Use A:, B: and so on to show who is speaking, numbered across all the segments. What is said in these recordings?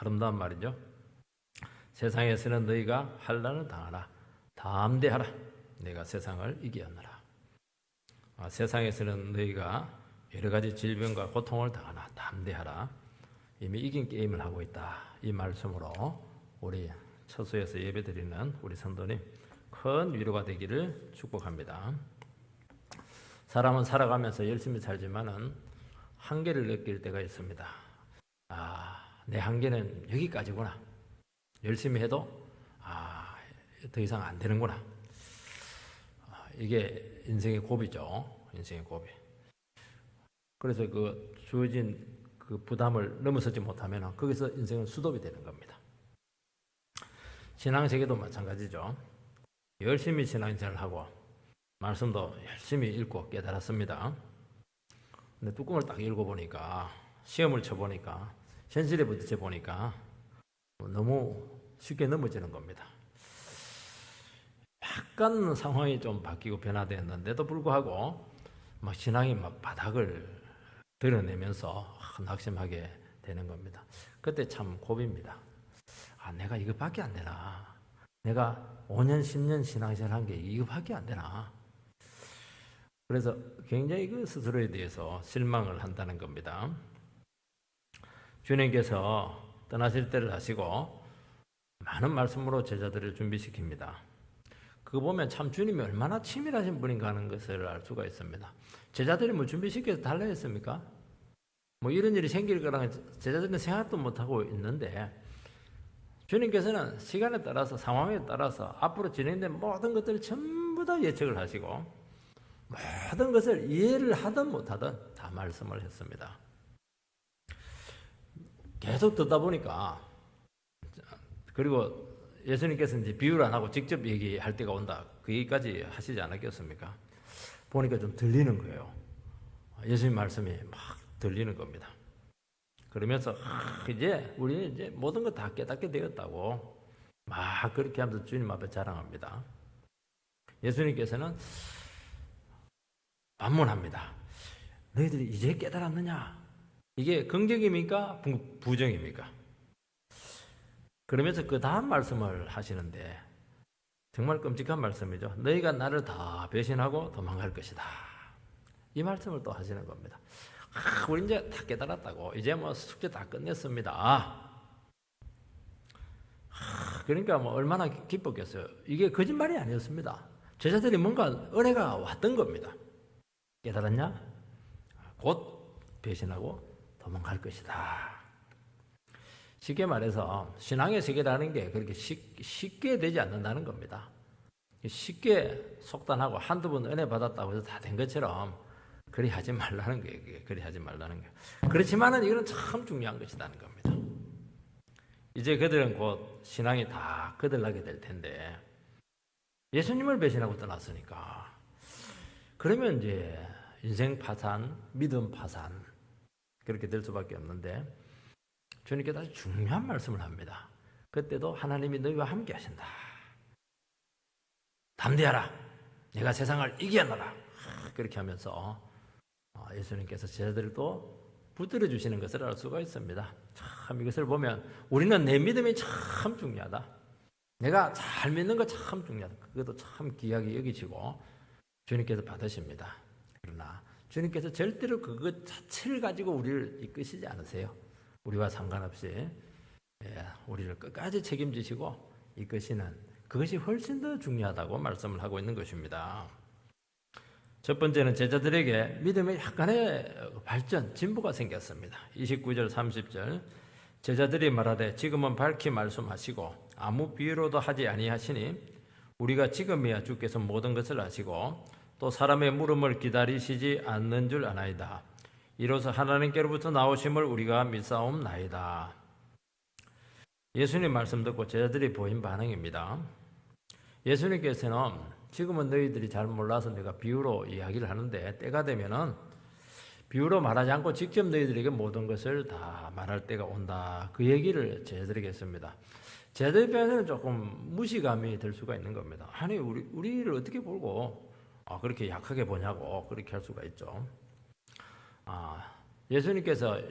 A: 아름다운 말이죠. 세상에서는 너희가 환난을 당하라. 담대하라. 내가 세상을 이기었노라. 세상에서는 너희가 여러 가지 질병과 고통을 당하나 담대하라. 이미 이긴 게임을 하고 있다. 이 말씀으로 우리 처소에서 예배드리는 우리 성도님 큰 위로가 되기를 축복합니다. 사람은 살아가면서 열심히 살지만은 한계를 느낄 때가 있습니다. 내 한계는 여기까지구나. 열심히 해도 더 이상 안 되는구나. 이게 인생의 고비죠. 인생의 고비. 그래서 그 주어진 그 부담을 넘어서지 못하면 거기서 인생은 수도비 되는 겁니다. 신앙세계도 마찬가지죠. 열심히 신앙생활을 하고 말씀도 열심히 읽고 깨달았습니다. 근데 뚜껑을 딱 읽어보니까 시험을 쳐보니까 현실에 부딪혀 보니까 너무 쉽게 넘어지는 겁니다. 약간 상황이 좀 바뀌고 변화되었는데도 불구하고 막 신앙이 막 바닥을 드러내면서 낙심하게 되는 겁니다. 그때 참 고비입니다. 내가 이거밖에 안 되나? 내가 5년, 10년 신앙생활 한 게 이거밖에 안 되나? 그래서 굉장히 그 스스로에 대해서 실망을 한다는 겁니다. 주님께서 떠나실 때를 아시고 많은 말씀으로 제자들을 준비시킵니다. 그거 보면 참 주님이 얼마나 치밀하신 분인가 하는 것을 알 수가 있습니다. 제자들이 뭐 준비시켜서 달라 했습니까? 뭐 이런 일이 생길 거라는 제자들은 생각도 못하고 있는데 주님께서는 시간에 따라서 상황에 따라서 앞으로 진행된 모든 것들을 전부 다 예측을 하시고 모든 것을 이해를 하든 못하든 다 말씀을 했습니다. 계속 듣다 보니까 그리고 예수님께서 이제 비유를 안 하고 직접 얘기할 때가 온다. 그 얘기까지 하시지 않았겠습니까? 보니까 좀 들리는 거예요. 예수님 말씀이 막 들리는 겁니다. 그러면서 이제 우리는 이제 모든 거 다 깨닫게 되었다고 막 그렇게 하면서 주님 앞에 자랑합니다. 예수님께서는 반문합니다. 너희들이 이제 깨달았느냐? 이게 긍정입니까? 부정입니까? 그러면서 그 다음 말씀을 하시는데 정말 끔찍한 말씀이죠. 너희가 나를 다 배신하고 도망갈 것이다. 이 말씀을 또 하시는 겁니다. 우리 이제 다 깨달았다고. 이제 뭐 숙제 다 끝냈습니다. 그러니까 뭐 얼마나 기뻤겠어요. 이게 거짓말이 아니었습니다. 제자들이 뭔가 은혜가 왔던 겁니다. 깨달았냐? 곧 배신하고 도망갈 것이다. 쉽게 말해서 신앙의 세계라는 게 그렇게 쉽게 되지 않는다는 겁니다. 쉽게 속단하고 한두 번 은혜 받았다고 해서 다 된 것처럼 그리 하지 말라는 거예요. 그리 하지 말라는 거예요. 그렇지만은 이거는 참 중요한 것이라는 겁니다. 이제 그들은 곧 신앙이 다 거들나게 될 텐데 예수님을 배신하고 떠났으니까 그러면 이제 인생 파산, 믿음 파산 그렇게 될 수밖에 없는데 주님께서 아주 중요한 말씀을 합니다. 그때도 하나님이 너희와 함께 하신다. 담대하라. 내가 세상을 이겨내라. 그렇게 하면서 예수님께서 제자들을 또 붙들어 주시는 것을 알 수가 있습니다. 참 이것을 보면 우리는 내 믿음이 참 중요하다. 내가 잘 믿는 거 참 중요하다. 그것도 참 귀하게 여기시고 주님께서 받으십니다. 그러나 주님께서 절대로 그것 자체를 가지고 우리를 이끄시지 않으세요. 우리와 상관없이 우리를 끝까지 책임지시고 이끄시는 그것이 훨씬 더 중요하다고 말씀을 하고 있는 것입니다. 첫 번째는 제자들에게 믿음의 약간의 발전, 진보가 생겼습니다. 29절 30절 제자들이 말하되 지금은 밝히 말씀하시고 아무 비유로도 하지 아니하시니 우리가 지금이야 주께서 모든 것을 아시고 또 사람의 물음을 기다리시지 않는 줄 아나이다. 이로써 하나님께로부터 나오심을 우리가 믿사옵나이다. 예수님 말씀 듣고 제자들이 보인 반응입니다. 예수님께서는 지금은 너희들이 잘 몰라서 내가 비유로 이야기를 하는데 때가 되면은 비유로 말하지 않고 직접 너희들에게 모든 것을 다 말할 때가 온다. 그 얘기를 제자들에게 했습니다. 제자들 입장에서는 조금 무시감이 들 수가 있는 겁니다. 아니 우리를 어떻게 보고 그렇게 약하게 보냐고 그렇게 할 수가 있죠. 예수님께서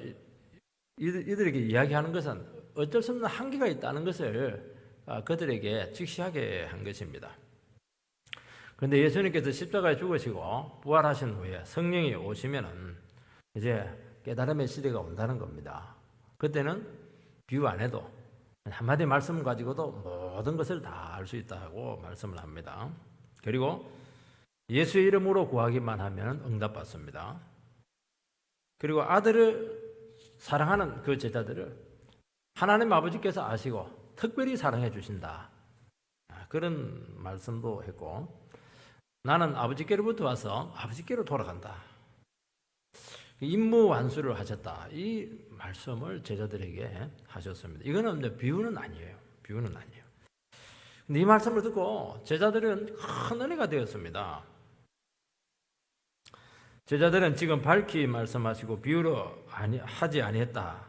A: 이들에게 이야기하는 것은 어쩔 수 없는 한계가 있다는 것을 그들에게 직시하게 한 것입니다. 그런데 예수님께서 십자가에 죽으시고 부활하신 후에 성령이 오시면은 이제 깨달음의 시대가 온다는 겁니다. 그때는 비유 안 해도 한마디 말씀 가지고도 모든 것을 다 알 수 있다고 말씀을 합니다. 그리고 예수의 이름으로 구하기만 하면 응답받습니다. 그리고 아들을 사랑하는 그 제자들을 하나님 아버지께서 아시고 특별히 사랑해 주신다. 그런 말씀도 했고, 나는 아버지께로부터 와서 아버지께로 돌아간다. 임무 완수를 하셨다. 이 말씀을 제자들에게 하셨습니다. 이거는 비유는 아니에요. 비유는 아니에요. 근데 이 말씀을 듣고 제자들은 큰 은혜가 되었습니다. 제자들은 지금 밝히 말씀하시고 비유로 하지 아니했다.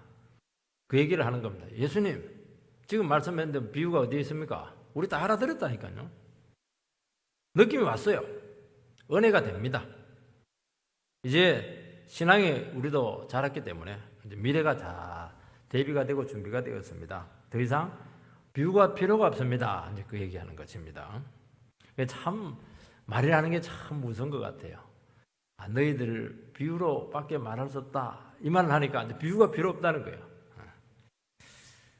A: 그 얘기를 하는 겁니다. 예수님, 지금 말씀했는데 비유가 어디에 있습니까? 우리 다 알아들었다니까요. 느낌이 왔어요. 은혜가 됩니다. 이제 신앙에 우리도 자랐기 때문에 이제 미래가 다 대비가 되고 준비가 되었습니다. 더 이상 비유가 필요가 없습니다. 이제 그 얘기하는 것입니다. 참 말이라는 게 참 무서운 것 같아요. 너희들 비유로밖에 말할 수 없다. 이 말을 하니까 이제 비유가 필요 없다는 거예요.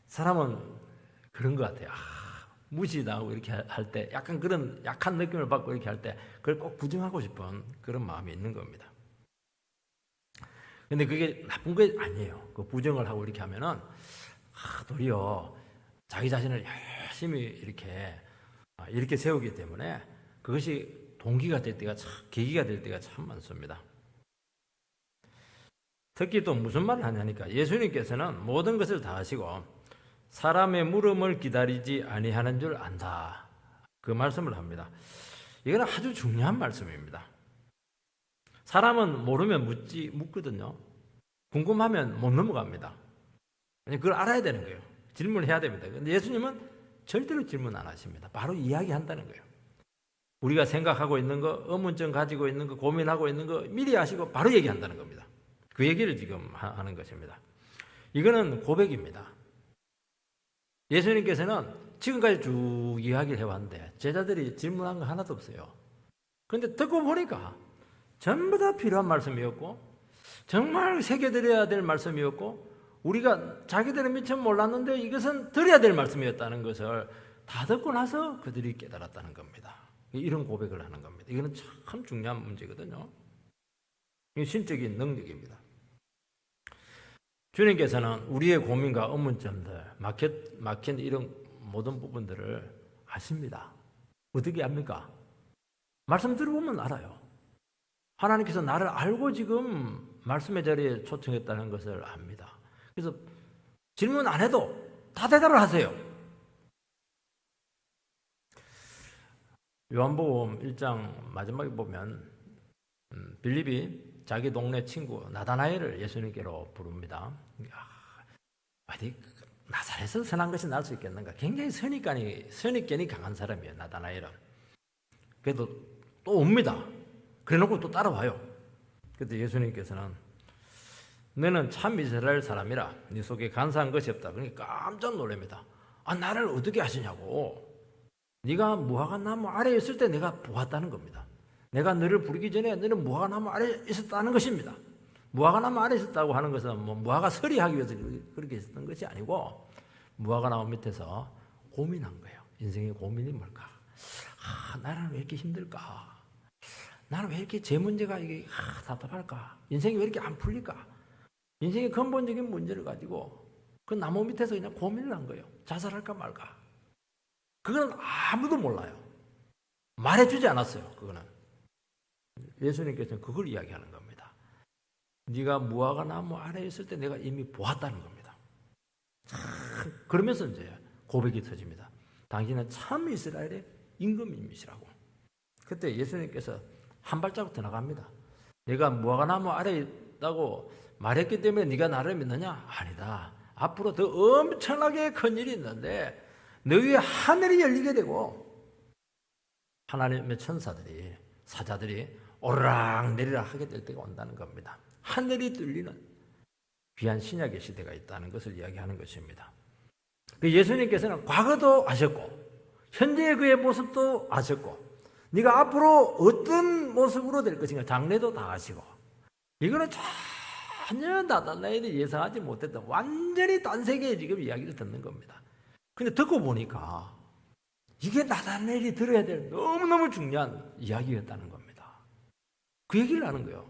A: 사람은 그런 것 같아요. 무시당하고 이렇게 할 때 약간 그런 약한 느낌을 받고 이렇게 할 때 그걸 꼭 부정하고 싶은 그런 마음이 있는 겁니다. 근데 그게 나쁜 게 아니에요. 그 부정을 하고 이렇게 하면은 도리어 자기 자신을 열심히 이렇게 세우기 때문에 그것이 동기가 될 때가 계기가 될 때가 참 많습니다. 특히 또 무슨 말을 하냐니까 예수님께서는 모든 것을 다 하시고 사람의 물음을 기다리지 아니하는 줄 안다. 그 말씀을 합니다. 이건 아주 중요한 말씀입니다. 사람은 모르면 묻거든요. 궁금하면 못 넘어갑니다. 그걸 알아야 되는 거예요. 질문해야 됩니다. 그런데 예수님은 절대로 질문 안 하십니다. 바로 이야기한다는 거예요. 우리가 생각하고 있는 거, 의문점 가지고 있는 거, 고민하고 있는 거 미리 아시고 바로 얘기한다는 겁니다. 그 얘기를 지금 하는 것입니다. 이거는 고백입니다. 예수님께서는 지금까지 쭉 이야기를 해왔는데 제자들이 질문한 거 하나도 없어요. 그런데 듣고 보니까 전부 다 필요한 말씀이었고 정말 새겨드려야 될 말씀이었고 우리가 자기들은 미처 몰랐는데 이것은 들어야 될 말씀이었다는 것을 다 듣고 나서 그들이 깨달았다는 겁니다. 이런 고백을 하는 겁니다. 이거는 참 중요한 문제거든요. 이게 신적인 능력입니다. 주님께서는 우리의 고민과 의문점들, 막힌 이런 모든 부분들을 아십니다. 어떻게 압니까? 말씀 들어보면 알아요. 하나님께서 나를 알고 지금 말씀의 자리에 초청했다는 것을 압니다. 그래서 질문 안 해도 다 대답을 하세요. 요한복음 1장 마지막에 보면 빌립이 자기 동네 친구 나다나엘을 예수님께로 부릅니다. 어디 나사렛에서 선한 것이 날 수 있겠는가? 굉장히 선입견이 강한 사람이에요. 나다나엘은. 그래도 또 옵니다. 그래놓고 또 따라와요. 그때 예수님께서는 너는 참 이스라엘 사람이라 네 속에 간사한 것이 없다. 그러니까 깜짝 놀랍니다. 나를 어떻게 아시냐고. 네가 무화과 나무 아래에 있을 때 내가 보았다는 겁니다. 내가 너를 부르기 전에 너는 무화과 나무 아래에 있었다는 것입니다. 무화과 나무 아래에 있었다고 하는 것은 무화과 서리하기 위해서 그렇게 있었던 것이 아니고 무화과 나무 밑에서 고민한 거예요. 인생의 고민이 뭘까? 나는 왜 이렇게 힘들까? 나는 왜 이렇게 제 문제가 이게 답답할까? 인생이 왜 이렇게 안 풀릴까? 인생의 근본적인 문제를 가지고 그 나무 밑에서 그냥 고민을 한 거예요. 자살할까 말까? 그건 아무도 몰라요. 말해주지 않았어요. 그거는. 예수님께서는 그걸 이야기하는 겁니다. 네가 무화과 나무 아래에 있을 때 내가 이미 보았다는 겁니다. 그러면서 이제 고백이 터집니다. 당신은 참 이스라엘의 임금님이시라고. 그때 예수님께서 한 발자국 더 나갑니다. 내가 무화과 나무 아래에 있다고 말했기 때문에 네가 나를 믿느냐? 아니다. 앞으로 더 엄청나게 큰 일이 있는데 너희의 하늘이 열리게 되고 하나님의 천사들이 사자들이 오르락 내리락 하게 될 때가 온다는 겁니다. 하늘이 뚫리는 귀한 신약의 시대가 있다는 것을 이야기하는 것입니다. 그 예수님께서는 과거도 아셨고 현재의 그의 모습도 아셨고 네가 앞으로 어떤 모습으로 될 것인가 장래도 다 아시고 이거는 전혀 나타나엘이 예상하지 못했던 완전히 딴 세계의 지금 이야기를 듣는 겁니다. 근데 듣고 보니까 이게 나타나엘이 들어야 될 너무너무 중요한 이야기였다는 겁니다. 그 얘기를 하는 거예요.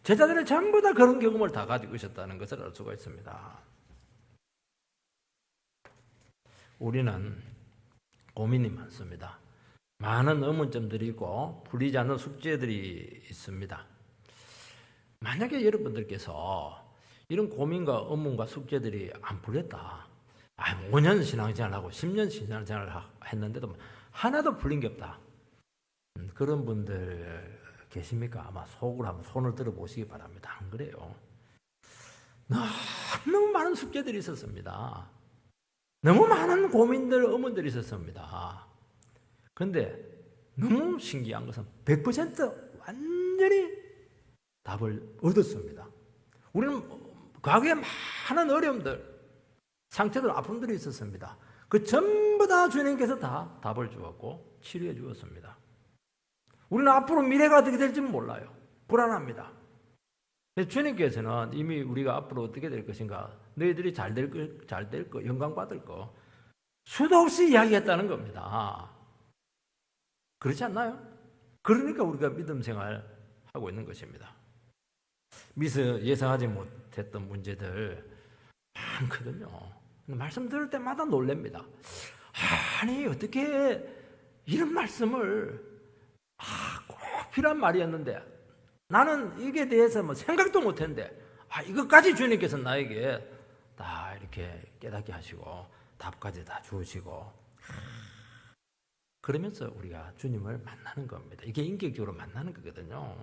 A: 제자들은 전부 다 그런 경험을 다 가지고 있었다는 것을 알 수가 있습니다. 우리는 고민이 많습니다. 많은 의문점들이 있고 풀리지 않는 숙제들이 있습니다. 만약에 여러분들께서 이런 고민과 의문과 숙제들이 안 풀렸다. 5년 신앙생활하고 10년 신앙생활을 했는데도 하나도 풀린 게 없다. 그런 분들 계십니까? 아마 속으로 한번 손을 들어보시기 바랍니다. 안 그래요? 너무 많은 숙제들이 있었습니다. 너무 많은 고민들, 의문들이 있었습니다. 그런데 너무 신기한 것은 100% 완전히 답을 얻었습니다. 우리는 과거에 많은 어려움들, 상처들, 아픔들이 있었습니다. 그 전부 다 주님께서 다 답을 주었고 치료해 주었습니다. 우리는 앞으로 미래가 어떻게 될지는 몰라요. 불안합니다. 주님께서는 이미 우리가 앞으로 어떻게 될 것인가, 너희들이 잘 될 거, 영광 받을 거 수도 없이 이야기했다는 겁니다. 그렇지 않나요? 그러니까 우리가 믿음 생활하고 있는 것입니다. 미처 예상하지 못했던 문제들 많거든요. 말씀 들을 때마다 놀랍니다. 아니 어떻게 이런 말씀을 꼭 필요한 말이었는데 나는 이게 대해서 뭐 생각도 못했는데 이것까지 주님께서 나에게 다 이렇게 깨닫게 하시고 답까지 다 주시고 그러면서 우리가 주님을 만나는 겁니다. 이게 인격적으로 만나는 거거든요.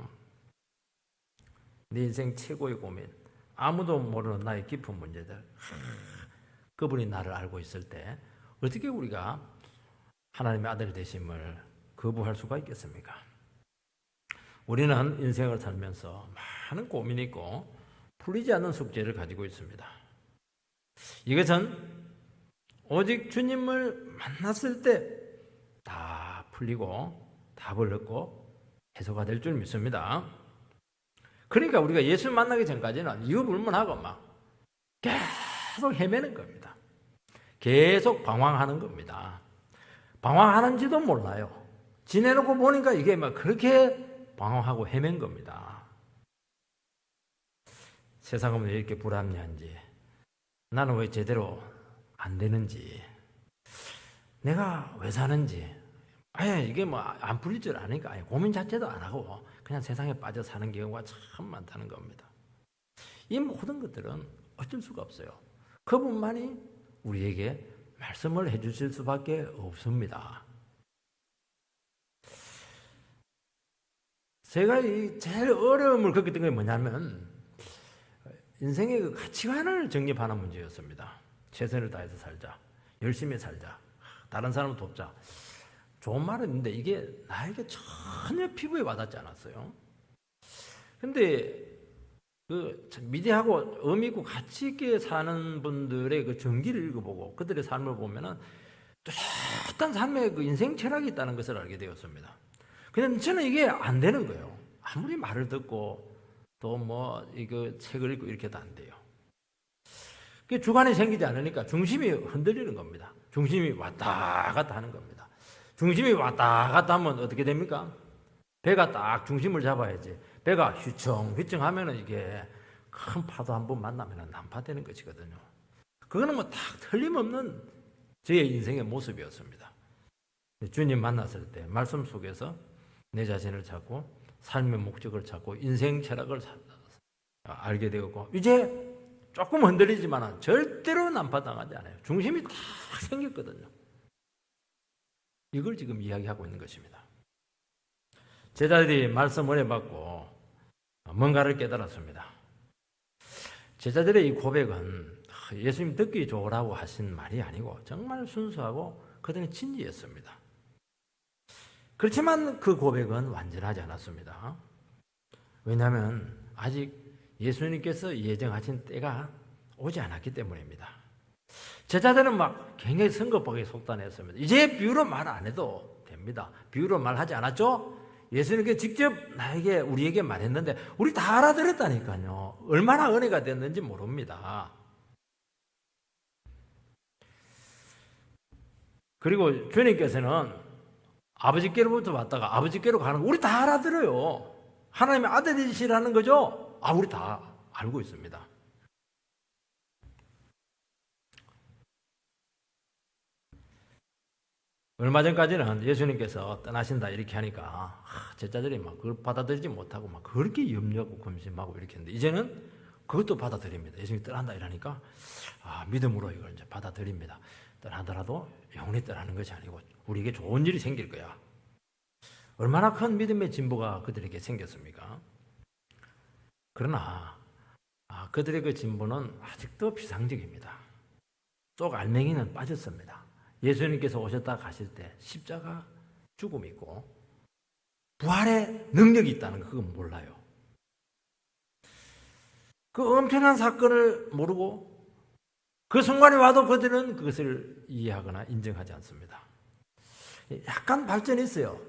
A: 내 인생 최고의 고민, 아무도 모르는 나의 깊은 문제들, 그분이 나를 알고 있을 때 어떻게 우리가 하나님의 아들 되심을 거부할 수가 있겠습니까? 우리는 인생을 살면서 많은 고민이 있고 풀리지 않는 숙제를 가지고 있습니다. 이것은 오직 주님을 만났을 때 다 풀리고 답을 얻고 해소가 될 줄 믿습니다. 그러니까 우리가 예수 만나기 전까지는 이유 불문하고 막 계속 헤매는 겁니다. 계속 방황하는 겁니다. 방황하는지도 몰라요. 지내놓고 보니까 이게 막 그렇게 방황하고 헤맨 겁니다. 세상은 왜 이렇게 불합리한지, 나는 왜 제대로 안 되는지, 내가 왜 사는지, 이게 뭐 안 풀릴 줄 아니까 고민 자체도 안 하고 그냥 세상에 빠져 사는 경우가 참 많다는 겁니다. 이 모든 것들은 어쩔 수가 없어요. 그분만이 우리에게 말씀을 해주실 수밖에 없습니다. 제가 제일 어려움을 겪었던 게 뭐냐면 인생의 그 가치관을 정립하는 문제였습니다. 최선을 다해서 살자, 열심히 살자, 다른 사람을 돕자. 좋은 말은 있는데 이게 나에게 전혀 피부에 와닿지 않았어요. 근데 그 미대하고 의미 있고 가치 있게 사는 분들의 그 전기를 읽어보고 그들의 삶을 보면은 뚜렷한 삶의 그 인생 철학이 있다는 것을 알게 되었습니다. 근데 저는 이게 안 되는 거예요. 아무리 말을 듣고 또 뭐 이거 책을 읽고 이렇게 해도 안 돼요. 그 주관이 생기지 않으니까 중심이 흔들리는 겁니다. 중심이 왔다 갔다 하는 겁니다. 중심이 왔다 갔다 하면 어떻게 됩니까? 배가 딱 중심을 잡아야지. 배가 휘청휘청 하면은 이게 큰 파도 한 번 만나면 난파되는 것이거든요. 그거는 뭐 딱 틀림없는 저의 인생의 모습이었습니다. 주님 만났을 때 말씀 속에서 내 자신을 찾고 삶의 목적을 찾고 인생 철학을 알게 되었고 이제 조금 흔들리지만 절대로 난파당하지 않아요. 중심이 딱 생겼거든요. 이걸 지금 이야기하고 있는 것입니다. 제자들이 말씀을 해받고 뭔가를 깨달았습니다. 제자들의 이 고백은 예수님 듣기 좋으라고 하신 말이 아니고 정말 순수하고 그들은 진지했습니다. 그렇지만 그 고백은 완전하지 않았습니다. 왜냐하면 아직 예수님께서 예정하신 때가 오지 않았기 때문입니다. 제자들은 막 굉장히 성급하게 속단했습니다. 이제 비유로 말 안 해도 됩니다. 비유로 말하지 않았죠? 예수님께 직접 우리에게 말했는데 우리 다 알아들었다니까요. 얼마나 은혜가 됐는지 모릅니다. 그리고 주님께서는 아버지께로부터 왔다가 아버지께로 가는 거 우리 다 알아들어요. 하나님의 아들이시라는 거죠? 우리 다 알고 있습니다. 얼마 전까지는 예수님께서 떠나신다 이렇게 하니까 제자들이 막 그걸 받아들이지 못하고 막 그렇게 염려하고 근심하고 이렇게 했는데 이제는 그것도 받아들입니다. 예수님이 떠난다 이러니까 믿음으로 이걸 이제 받아들입니다. 떠나더라도 영원히 떠나는 것이 아니고 우리에게 좋은 일이 생길 거야. 얼마나 큰 믿음의 진보가 그들에게 생겼습니까? 그러나 그들의 그 진보는 아직도 비상적입니다. 쪽 알맹이는 빠졌습니다. 예수님께서 오셨다 가실 때 십자가 죽음이 있고 부활의 능력이 있다는 거 그건 몰라요. 그 엄청난 사건을 모르고 그 순간에 와도 그들은 그것을 이해하거나 인정하지 않습니다. 약간 발전했어요.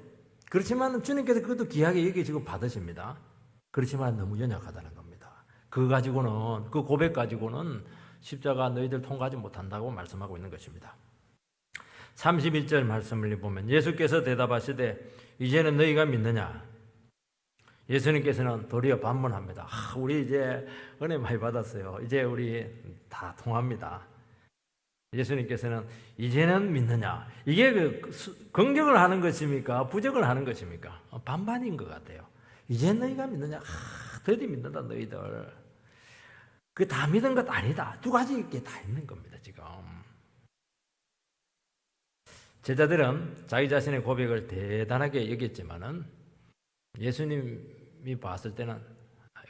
A: 그렇지만 주님께서 그것도 귀하게 여기시고 받으십니다. 그렇지만 너무 연약하다는 겁니다. 그 고백 가지고는 십자가 너희들 통과하지 못한다고 말씀하고 있는 것입니다. 31절 말씀을 보면 예수께서 대답하시되 이제는 너희가 믿느냐? 예수님께서는 도리어 반문합니다. 우리 이제 은혜 많이 받았어요. 이제 우리 다 통합니다. 예수님께서는 이제는 믿느냐? 이게 긍정을 하는 것입니까? 부정을 하는 것입니까? 반반인 것 같아요. 이제 너희가 믿느냐? 드디어 믿는다 너희들. 그 다 믿은 것 아니다. 두 가지 게 다 있는 겁니다 지금. 제자들은 자기 자신의 고백을 대단하게 여겼지만은 예수님이 봤을 때는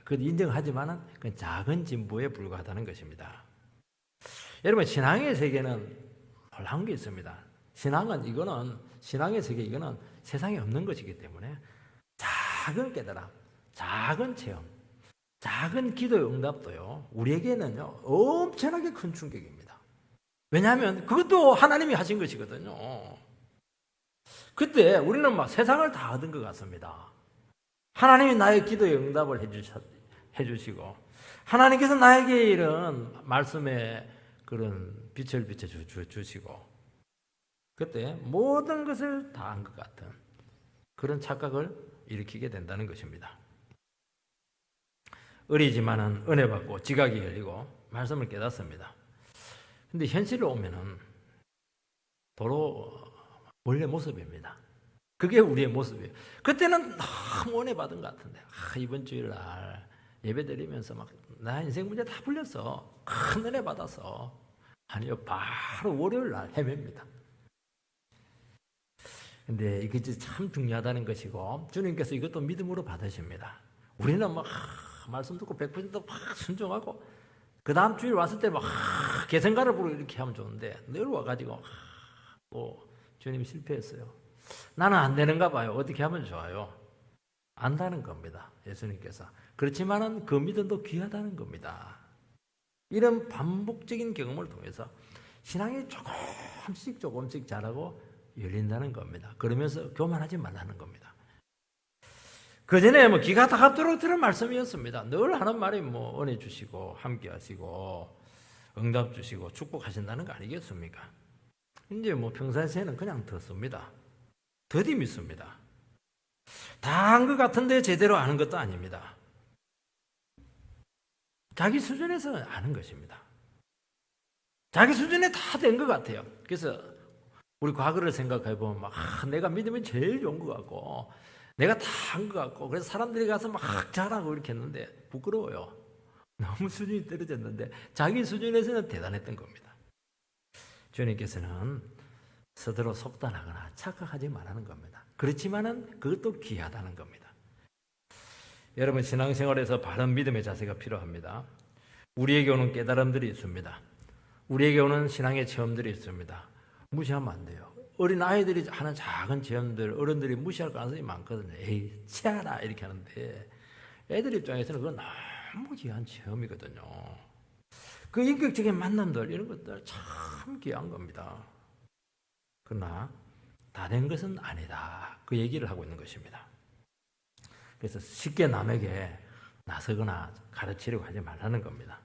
A: 그 인정하지만은 그 작은 진보에 불과하다는 것입니다. 여러분 신앙의 세계는 놀라운 게 있습니다. 신앙의 세계 이거는 세상에 없는 것이기 때문에 작은 깨달음, 작은 체험, 작은 기도의 응답도요 우리에게는요 엄청나게 큰 충격입니다. 왜냐하면 그것도 하나님이 하신 것이거든요. 그때 우리는 막 세상을 다 얻은 것 같습니다. 하나님이 나의 기도에 응답을 해주시고 하나님께서 나에게 이런 말씀에 그런 빛을 비춰주시고 그때 모든 것을 다 한 것 같은 그런 착각을 일으키게 된다는 것입니다. 어리지만은 은혜 받고 지각이 열리고 말씀을 깨닫습니다. 근데 현실로 오면은 도로 원래 모습입니다. 그게 우리의 모습이에요. 그때는 너무 은혜 받은 것 같은데 이번 주일날 예배 드리면서 막 나 인생 문제 다 풀렸어. 큰 은혜 받아서. 아니요, 바로 월요일날 헤맵니다. 근데 이게 참 중요하다는 것이고 주님께서 이것도 믿음으로 받으십니다. 우리는 막 말씀 듣고 100% 막 순종하고 그 다음 주일 왔을 때 막 개성가를 부르고 이렇게 하면 좋은데 늘 와가지고 주님 실패했어요. 나는 안 되는가 봐요. 어떻게 하면 좋아요? 안다는 겁니다. 예수님께서. 그렇지만은 그 믿음도 귀하다는 겁니다. 이런 반복적인 경험을 통해서 신앙이 조금씩 자라고 열린다는 겁니다. 그러면서 교만하지 말라는 겁니다. 그 전에 기가 닿도록 들은 말씀이었습니다. 늘 하는 말이 은혜 주시고 함께 하시고 응답 주시고 축복하신다는 거 아니겠습니까? 이제 평상시에는 그냥 듣습니다. 더디 믿습니다. 다 한 것 같은데 제대로 아는 것도 아닙니다. 자기 수준에서 아는 것입니다. 자기 수준에 다 된 것 같아요. 그래서 우리 과거를 생각해 보면 내가 믿으면 제일 좋은 것 같고 내가 다 한 것 같고 그래서 사람들이 가서 막 잘하고 이렇게 했는데 부끄러워요. 너무 수준이 떨어졌는데 자기 수준에서는 대단했던 겁니다. 주님께서는 스스로 속단하거나 착각하지 말라는 겁니다. 그렇지만은 그것도 귀하다는 겁니다. 여러분 신앙생활에서 바른 믿음의 자세가 필요합니다. 우리에게 오는 깨달음들이 있습니다. 우리에게 오는 신앙의 체험들이 있습니다. 무시하면 안 돼요. 어린 아이들이 하는 작은 체험들 어른들이 무시할 가능성이 많거든요. 에이 치아라 이렇게 하는데 애들 입장에서는 그건 너무 귀한 체험이거든요. 그 인격적인 만남들 이런 것들 참 귀한 겁니다. 그러나 다 된 것은 아니다. 그 얘기를 하고 있는 것입니다. 그래서 쉽게 남에게 나서거나 가르치려고 하지 말라는 겁니다.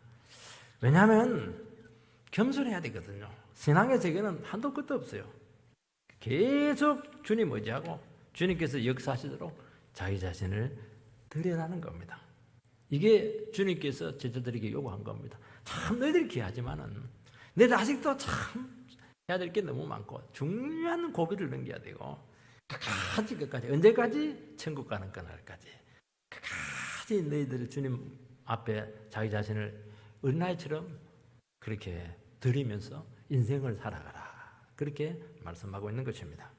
A: 왜냐하면 겸손해야 되거든요. 신앙의 세계는 한도 끝도 없어요. 계속 주님 의지하고 주님께서 역사하시도록 자기 자신을 드러나는 겁니다. 이게 주님께서 제자들에게 요구한 겁니다. 참 너희들이 귀하지만은 너희들 아직도 참 해야 될 게 너무 많고 중요한 고비를 넘겨야 되고 끝까지 언제까지? 천국 가는 그날까지 끝까지 너희들 주님 앞에 자기 자신을 어린아이처럼 그렇게 드리면서 인생을 살아가라. 그렇게 말씀하고 있는 것입니다.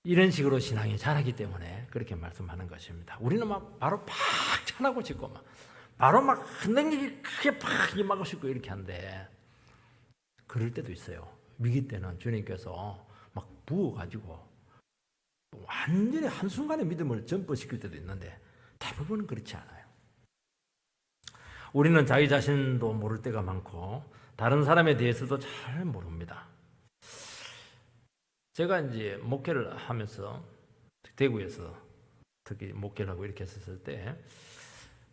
A: 이런 식으로 신앙이 자라기 때문에 그렇게 말씀하는 것입니다. 우리는 막 바로 팍 쳐나고 싶고 막 바로 막 흔들리기 크게 팍 임하고 싶고 이렇게 한데 그럴 때도 있어요. 위기 때는 주님께서 막 부어가지고 완전히 한순간에 믿음을 전포시킬 때도 있는데 대부분은 그렇지 않아요. 우리는 자기 자신도 모를 때가 많고 다른 사람에 대해서도 잘 모릅니다. 제가 이제 목회를 하면서 대구에서 특히 목회를 하고 이렇게 했었을 때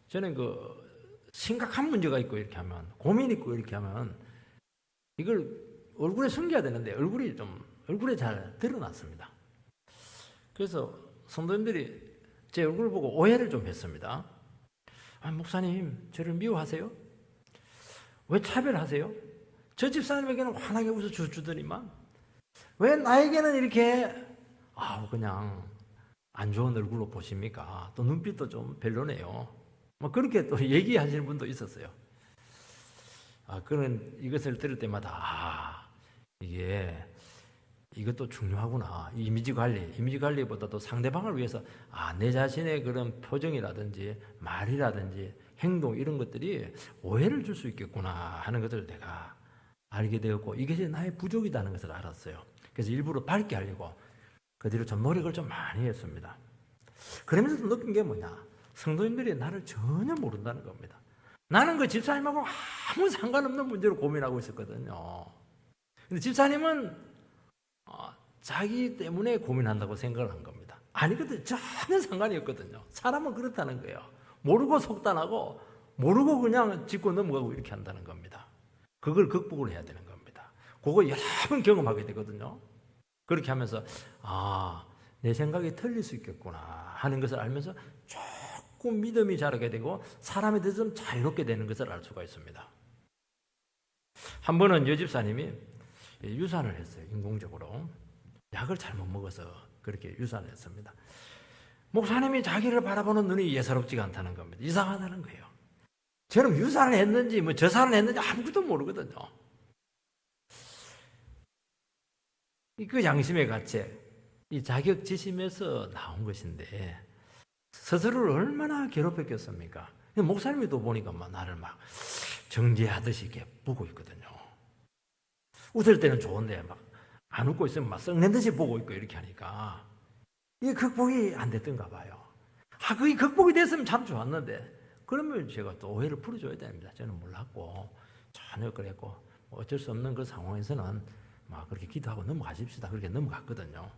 A: 저는 그 심각한 문제가 있고 이렇게 하면 고민 있고 이렇게 하면 이걸 얼굴에 숨겨야 되는데 얼굴에 잘 드러났습니다. 그래서 성도님들이 제 얼굴 보고 오해를 좀 했습니다. 아, 목사님 저를 미워하세요? 왜 차별하세요? 저 집사님에게는 환하게 웃어주더니만 왜 나에게는 이렇게 그냥 안 좋은 얼굴로 보십니까? 또 눈빛도 좀 별로네요. 뭐 그렇게 또 얘기하시는 분도 있었어요. 그런 이것을 들을 때마다 이것도 중요하구나. 이미지 관리보다도 상대방을 위해서 내 자신의 그런 표정이라든지 말이라든지 행동 이런 것들이 오해를 줄 수 있겠구나 하는 것을 내가 알게 되었고 이게 나의 부족이라는 것을 알았어요. 그래서 일부러 밝게 하려고 그 뒤로 좀 노력을 좀 많이 했습니다. 그러면서 느낀 게 뭐냐? 성도님들이 나를 전혀 모른다는 겁니다. 나는 그 집사님하고 아무 상관없는 문제로 고민하고 있었거든요. 근데 집사님은 자기 때문에 고민한다고 생각을 한 겁니다. 아니거든요. 전혀 상관이 없거든요. 사람은 그렇다는 거예요. 모르고 속단하고 모르고 그냥 짚고 넘어가고 이렇게 한다는 겁니다. 그걸 극복을 해야 되는 겁니다. 그거 여러 번 경험하게 되거든요. 그렇게 하면서 내 생각이 틀릴 수 있겠구나 하는 것을 알면서 조금 믿음이 자라게 되고 사람에 대해서 좀 자유롭게 되는 것을 알 수가 있습니다. 한 번은 여집사님이 유산을 했어요. 인공적으로. 약을 잘못 먹어서 그렇게 유산을 했습니다. 목사님이 자기를 바라보는 눈이 예사롭지가 않다는 겁니다. 이상하다는 거예요. 저는 유산을 했는지 저산을 했는지 아무것도 모르거든요. 그 양심의 가책, 이 자격지심에서 나온 것인데 스스로를 얼마나 괴롭혔겠습니까? 목사님이 또 보니까 나를 막 정죄하듯이 이렇게 보고 있거든요. 웃을 때는 좋은데 막 안 웃고 있으면 막 썩낸 듯이 보고 있고 이렇게 하니까 이게 극복이 안 됐던가 봐요. 그게 극복이 됐으면 참 좋았는데 그러면 제가 또 오해를 풀어줘야 됩니다. 저는 몰랐고 전혀 그랬고 어쩔 수 없는 그 상황에서는 막 그렇게 기도하고 넘어가십시다. 그렇게 넘어갔거든요.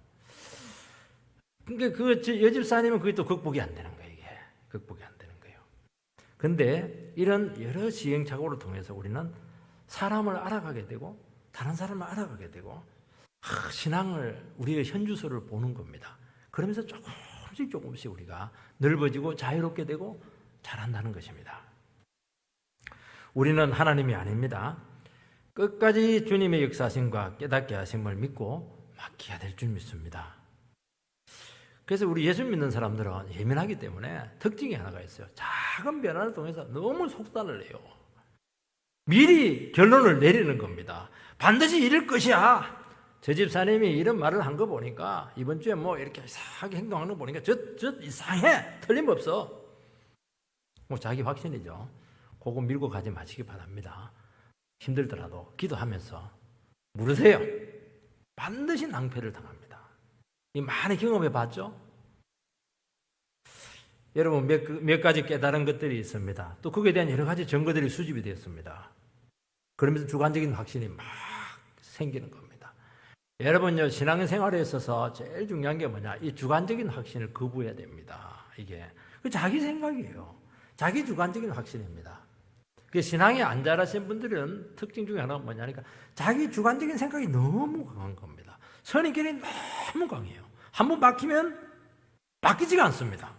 A: 그러니까 그 여집사님은 그게 또 극복이 안 되는 거예요. 이게 극복이 안 되는 거예요. 근데 이런 여러 시행착오를 통해서 우리는 사람을 알아가게 되고 다른 사람을 알아가게 되고 신앙을 우리의 현주소를 보는 겁니다. 그러면서 조금씩 우리가 넓어지고 자유롭게 되고 자란다는 것입니다. 우리는 하나님이 아닙니다. 끝까지 주님의 역사하심과 깨닫게 하심을 믿고 맡겨야 될 줄 믿습니다. 그래서 우리 예수 믿는 사람들은 예민하기 때문에 특징이 하나가 있어요. 작은 변화를 통해서 너무 속단을 해요. 미리 결론을 내리는 겁니다. 반드시 이럴 것이야. 저 집사님이 이런 말을 한 거 보니까 이번 주에 이렇게 이상하게 행동하는 거 보니까 저 이상해. 틀림없어. 자기 확신이죠. 그거 밀고 가지 마시기 바랍니다. 힘들더라도 기도하면서 물으세요. 반드시 낭패를 당합니다. 이 많이 경험해 봤죠? 여러분 몇 가지 깨달은 것들이 있습니다. 또 거기에 대한 여러 가지 증거들이 수집이 되었습니다. 그러면서 주관적인 확신이 막 생기는 겁니다. 여러분요, 신앙생활에 있어서 제일 중요한 게 뭐냐? 이 주관적인 확신을 거부해야 됩니다. 이게 그 자기 생각이에요. 자기 주관적인 확신입니다. 그 신앙이 안 자라신 분들은 특징 중에 하나가 뭐냐니까 자기 주관적인 생각이 너무 강한 겁니다. 선입견이 너무 강해요. 한번 막히면 바뀌지가 않습니다.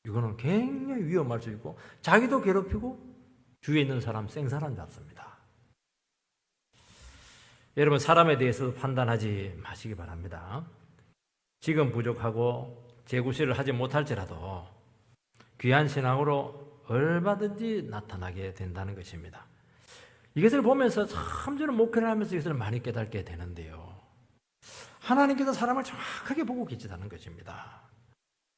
A: 이거는 굉장히 위험할 수 있고 자기도 괴롭히고 주위에 있는 사람 생사람 잡습니다. 여러분 사람에 대해서 판단하지 마시기 바랍니다. 지금 부족하고 재구실을 하지 못할지라도 귀한 신앙으로 얼마든지 나타나게 된다는 것입니다. 이것을 보면서 참 저는 목회를 하면서 이것을 많이 깨닫게 되는데요. 하나님께서 사람을 정확하게 보고 계시다는 것입니다.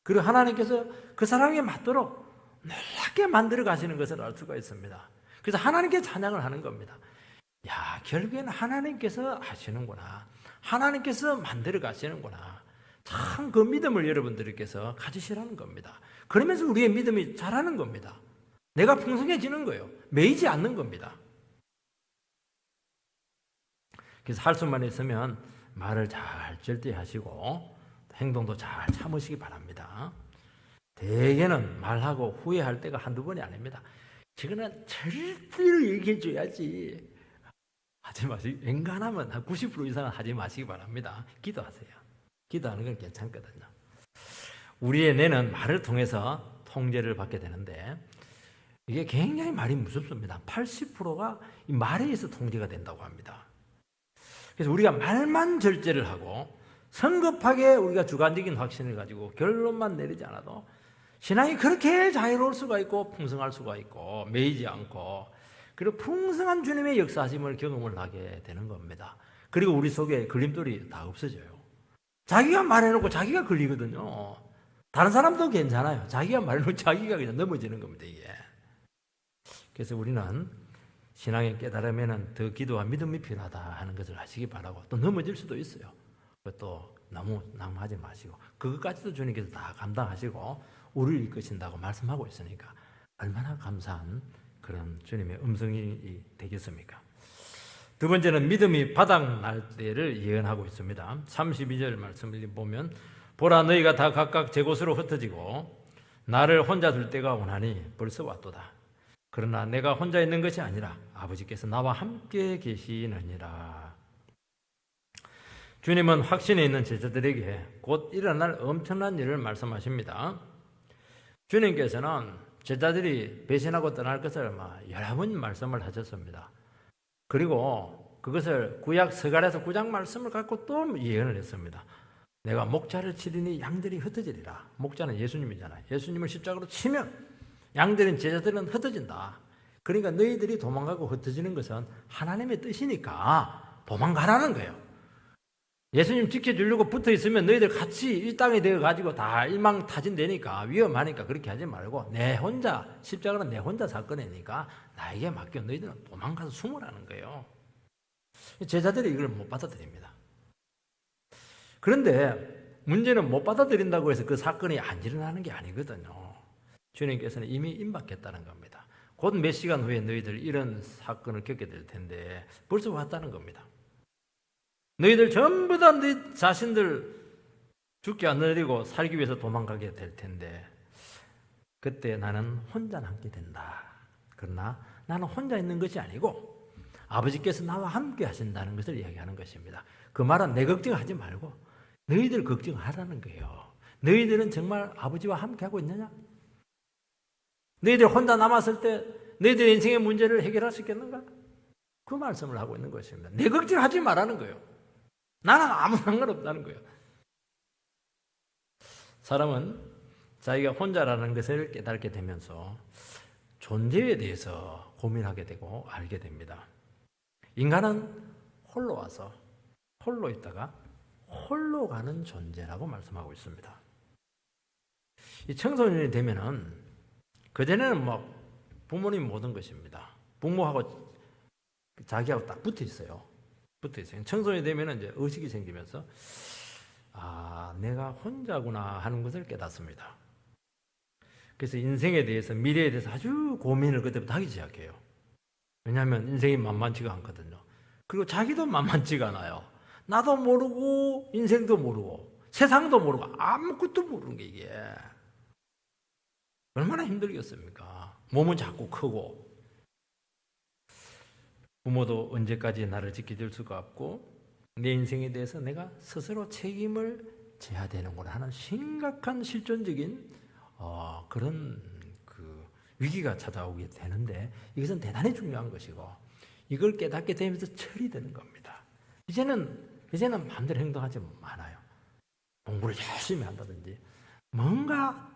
A: 그리고 하나님께서 그 사람에게 맞도록 놀랍게 만들어 가시는 것을 알 수가 있습니다. 그래서 하나님께 찬양을 하는 겁니다. 야, 결국에는 하나님께서 하시는구나. 하나님께서 만들어 가시는구나. 참 그 믿음을 여러분들께서 가지시라는 겁니다. 그러면서 우리의 믿음이 자라는 겁니다. 내가 풍성해지는 거예요. 매이지 않는 겁니다. 그래서 할 수만 있으면 말을 잘 절제하시고 행동도 잘 참으시기 바랍니다. 대개는 말하고 후회할 때가 한두 번이 아닙니다. 지금은 절대로 얘기해 줘야지. 하지 마시고 웬간하면 한 90% 이상은 하지 마시기 바랍니다. 기도하세요. 기도하는 건 괜찮거든요. 우리의 뇌는 말을 통해서 통제를 받게 되는데 이게 굉장히 말이 무섭습니다. 80%가 이 말에 의해서 통제가 된다고 합니다. 그래서 우리가 말만 절제를 하고 성급하게 우리가 주관적인 확신을 가지고 결론만 내리지 않아도 신앙이 그렇게 자유로울 수가 있고 풍성할 수가 있고 매이지 않고 그리고 풍성한 주님의 역사하심을 경험을 하게 되는 겁니다. 그리고 우리 속에 걸림돌이 다 없어져요. 자기가 말해놓고 자기가 걸리거든요. 다른 사람도 괜찮아요. 자기가 말해놓고 자기가 그냥 넘어지는 겁니다. 이게. 그래서 우리는 신앙의 깨달음에는 더 기도와 믿음이 필요하다 하는 것을 하시기 바라고 또 넘어질 수도 있어요. 그것도 너무 낭만하지 마시고 그것까지도 주님께서 다 감당하시고 우리를 이끄신다고 말씀하고 있으니까 얼마나 감사한 그런 주님의 음성이 되겠습니까? 두 번째는 믿음이 바닥날 때를 예언하고 있습니다. 32절 말씀을 보면 보라 너희가 다 각각 제 곳으로 흩어지고 나를 혼자 둘 때가 오나니 벌써 왔도다. 그러나 내가 혼자 있는 것이 아니라 아버지께서 나와 함께 계시느니라. 주님은 확신에 있는 제자들에게 곧 일어날 엄청난 일을 말씀하십니다. 주님께서는 제자들이 배신하고 떠날 것을 여러 번 말씀을 하셨습니다. 그리고 그것을 구약 서갈에서 9장 말씀을 갖고 또 예언을 했습니다. 내가 목자를 치리니 양들이 흩어지리라. 목자는 예수님이잖아요. 예수님을 십자가로 치면 양들은 제자들은 흩어진다. 그러니까 너희들이 도망가고 흩어지는 것은 하나님의 뜻이니까 도망가라는 거예요. 예수님 지켜주려고 붙어 있으면 너희들 같이 이 땅에 되어 가지고 다 일망타진되니까 위험하니까 그렇게 하지 말고 내 혼자 십자가는 내 혼자 사건이니까 나에게 맡겨 너희들은 도망가서 숨으라는 거예요. 제자들이 이걸 못 받아들입니다. 그런데 문제는 못 받아들인다고 해서 그 사건이 안 일어나는 게 아니거든요. 주님께서는 이미 임박했다는 겁니다. 곧 몇 시간 후에 너희들 이런 사건을 겪게 될 텐데 벌써 왔다는 겁니다. 너희들 전부 다 네 자신들 죽게 안 내리고 살기 위해서 도망가게 될 텐데 그때 나는 혼자 남게 된다. 그러나 나는 혼자 있는 것이 아니고 아버지께서 나와 함께 하신다는 것을 이야기하는 것입니다. 그 말은 내 걱정하지 말고 너희들 걱정하라는 거예요. 너희들은 정말 아버지와 함께 하고 있느냐? 너희들 혼자 남았을 때 너희들 인생의 문제를 해결할 수 있겠는가? 그 말씀을 하고 있는 것입니다. 내 걱정하지 말라는 거예요. 나는 아무 상관없다는 거예요. 사람은 자기가 혼자라는 것을 깨닫게 되면서 존재에 대해서 고민하게 되고 알게 됩니다. 인간은 홀로 와서 홀로 있다가 홀로 가는 존재라고 말씀하고 있습니다. 이 청소년이 되면은 그전에는 부모님 모든 것입니다. 부모하고 자기하고 딱 붙어 있어요. 청소년이 되면 이제 의식이 생기면서 내가 혼자구나 하는 것을 깨닫습니다. 그래서 인생에 대해서, 미래에 대해서 아주 고민을 그때부터 하기 시작해요. 왜냐하면 인생이 만만치가 않거든요. 그리고 자기도 만만치가 않아요. 나도 모르고 인생도 모르고 세상도 모르고 아무것도 모르는 게 이게 얼마나 힘들겠습니까? 몸은 자꾸 크고 부모도 언제까지 나를 지켜줄 수가 없고 내 인생에 대해서 내가 스스로 책임을 져야 되는구나 하는 심각한 실존적인 그런 그 위기가 찾아오게 되는데 이것은 대단히 중요한 것이고 이걸 깨닫게 되면서 철이 드는 겁니다. 이제는 마음대로 행동하지 않아요. 공부를 열심히 한다든지 뭔가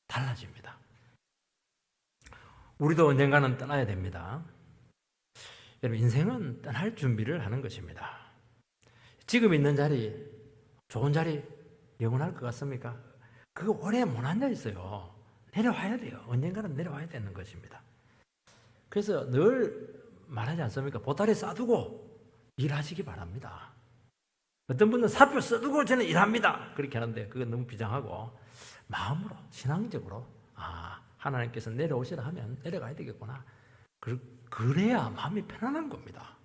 A: 달라집니다. 우리도 언젠가는 떠나야 됩니다. 여러분, 인생은 떠날 준비를 하는 것입니다. 지금 있는 자리, 좋은 자리 영원할 것 같습니까? 그거 오래 못 앉아 있어요. 내려와야 돼요. 언젠가는 내려와야 되는 것입니다. 그래서 늘 말하지 않습니까? 보따리 싸두고 일하시기 바랍니다. 어떤 분은 사표 써두고 저는 일합니다. 그렇게 하는데 그건 너무 비장하고 마음으로, 신앙적으로 하나님께서 내려오시라 하면 내려가야 되겠구나. 그래야 마음이 편안한 겁니다.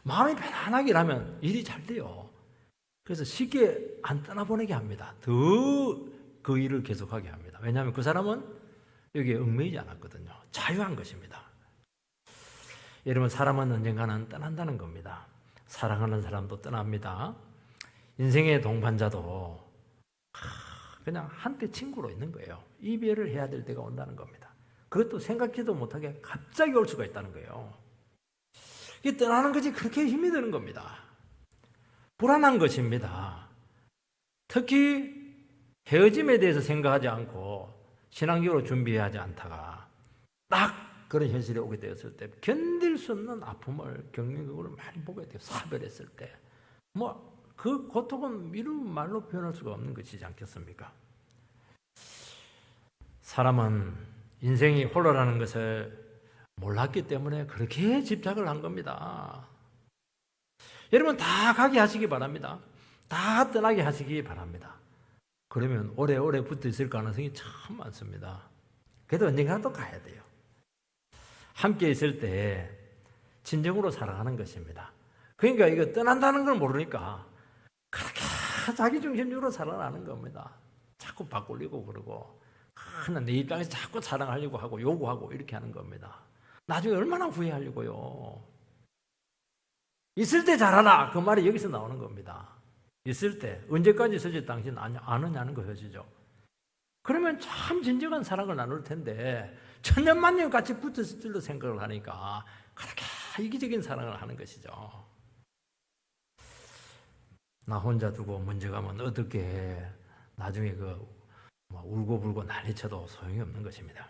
A: 마음이 편안하게 하면 일이 잘 돼요. 그래서 쉽게 안 떠나보내게 합니다. 더 그 일을 계속하게 합니다. 왜냐하면 그 사람은 여기에 얽매이지 않았거든요. 자유한 것입니다. 여러분, 사람은 언젠가는 떠난다는 겁니다. 사랑하는 사람도 떠납니다. 인생의 동반자도 그냥 한때 친구로 있는 거예요. 이별을 해야 될 때가 온다는 겁니다. 그것도 생각지도 못하게 갑자기 올 수가 있다는 거예요. 이게 떠나는 것이 그렇게 힘이 드는 겁니다. 불안한 것입니다. 특히 헤어짐에 대해서 생각하지 않고 신앙적으로 준비하지 않다가 딱 그런 현실에 오게 되었을 때 견딜 수 없는 아픔을 겪는 걸 많이 보게 돼요. 사별했을 때. 그 고통은 이루 말로 표현할 수가 없는 것이지 않겠습니까? 사람은 인생이 홀로라는 것을 몰랐기 때문에 그렇게 집착을 한 겁니다. 여러분, 다 가게 하시기 바랍니다. 다 떠나게 하시기 바랍니다. 그러면 오래오래 붙어 있을 가능성이 참 많습니다. 그래도 언젠가는 또 가야 돼요. 함께 있을 때 진정으로 사랑하는 것입니다. 그러니까 이거 떠난다는 걸 모르니까 그렇게 자기중심적으로 살아나는 겁니다. 자꾸 바꾸려고 그러고 내 입장에서 자꾸 사랑하려고 하고 요구하고 이렇게 하는 겁니다. 나중에 얼마나 후회하려고요. 있을 때 잘하라, 그 말이 여기서 나오는 겁니다. 있을 때 언제까지 있을지 당신 아느냐는 것이죠. 그러면 참 진정한 사랑을 나눌 텐데 천년만년 같이 붙었을 줄로 생각을 하니까 그렇게 이기적인 사랑을 하는 것이죠. 나 혼자 두고 먼저 가면 어떻게 나중에 울고불고 난리쳐도 소용이 없는 것입니다.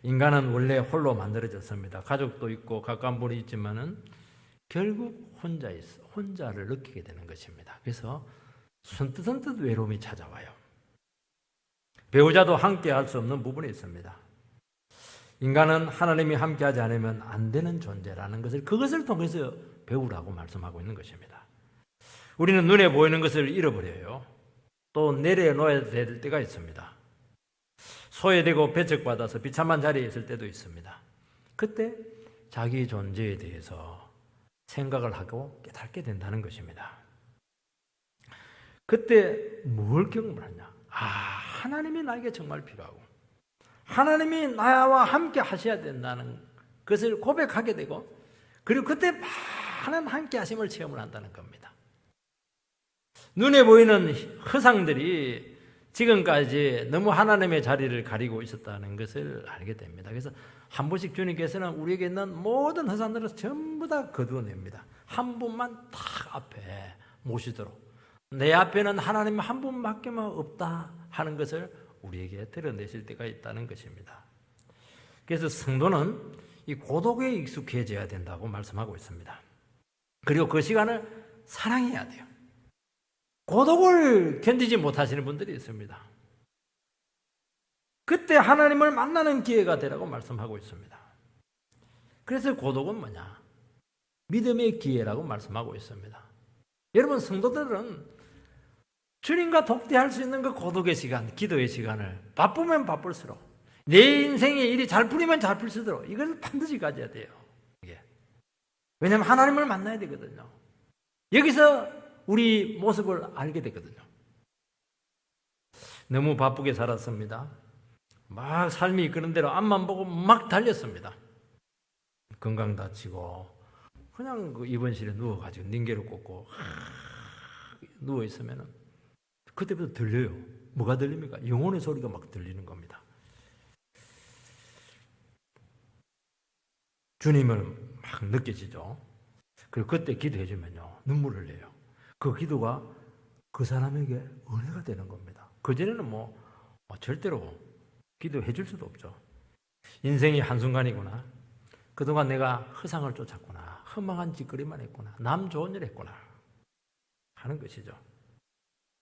A: 인간은 원래 홀로 만들어졌습니다. 가족도 있고 가까운 분이 있지만은 결국 혼자를 느끼게 되는 것입니다. 그래서 선뜻 외로움이 찾아와요. 배우자도 함께 할 수 없는 부분이 있습니다. 인간은 하나님이 함께하지 않으면 안 되는 존재라는 것을 그것을 통해서 배우라고 말씀하고 있는 것입니다. 우리는 눈에 보이는 것을 잃어버려요. 또 내려놓아야 될 때가 있습니다. 소외되고 배척받아서 비참한 자리에 있을 때도 있습니다. 그때 자기 존재에 대해서 생각을 하고 깨닫게 된다는 것입니다. 그때 뭘 경험을 하냐? 하나님이 나에게 정말 필요하고 하나님이 나와 함께 하셔야 된다는 것을 고백하게 되고 그리고 그때 많은 함께 하심을 체험을 한다는 겁니다. 눈에 보이는 허상들이 지금까지 너무 하나님의 자리를 가리고 있었다는 것을 알게 됩니다. 그래서 한 번씩 주님께서는 우리에게 있는 모든 허상들을 전부 다 거두어냅니다. 한 분만 딱 앞에 모시도록 내 앞에는 하나님 한 분밖에 없다 하는 것을 우리에게 드러내실 때가 있다는 것입니다. 그래서 성도는 이 고독에 익숙해져야 된다고 말씀하고 있습니다. 그리고 그 시간을 사랑해야 돼요. 고독을 견디지 못하시는 분들이 있습니다. 그때 하나님을 만나는 기회가 되라고 말씀하고 있습니다. 그래서 고독은 뭐냐? 믿음의 기회라고 말씀하고 있습니다. 여러분, 성도들은 주님과 독대할 수 있는 그 고독의 시간, 기도의 시간을 바쁘면 바쁠수록 내 인생의 일이 잘 풀리면 잘 풀수록 이걸 반드시 가져야 돼요. 이게. 왜냐하면 하나님을 만나야 되거든요. 여기서 우리 모습을 알게 되거든요. 너무 바쁘게 살았습니다. 막 삶이 그런 대로 앞만 보고 막 달렸습니다. 건강 다치고 그냥 그 입원실에 누워가지고 닌게를 꽂고 누워 있으면은 그때부터 들려요. 뭐가 들립니까? 영혼의 소리가 막 들리는 겁니다. 주님을 막 느껴지죠. 그리고 그때 기도해 주면요 눈물을 내요. 그 기도가 그 사람에게 은혜가 되는 겁니다. 그전에는 절대로 기도해 줄 수도 없죠. 인생이 한순간이구나. 그동안 내가 허상을 쫓았구나. 허망한 짓거리만 했구나. 남 좋은 일 했구나 하는 것이죠.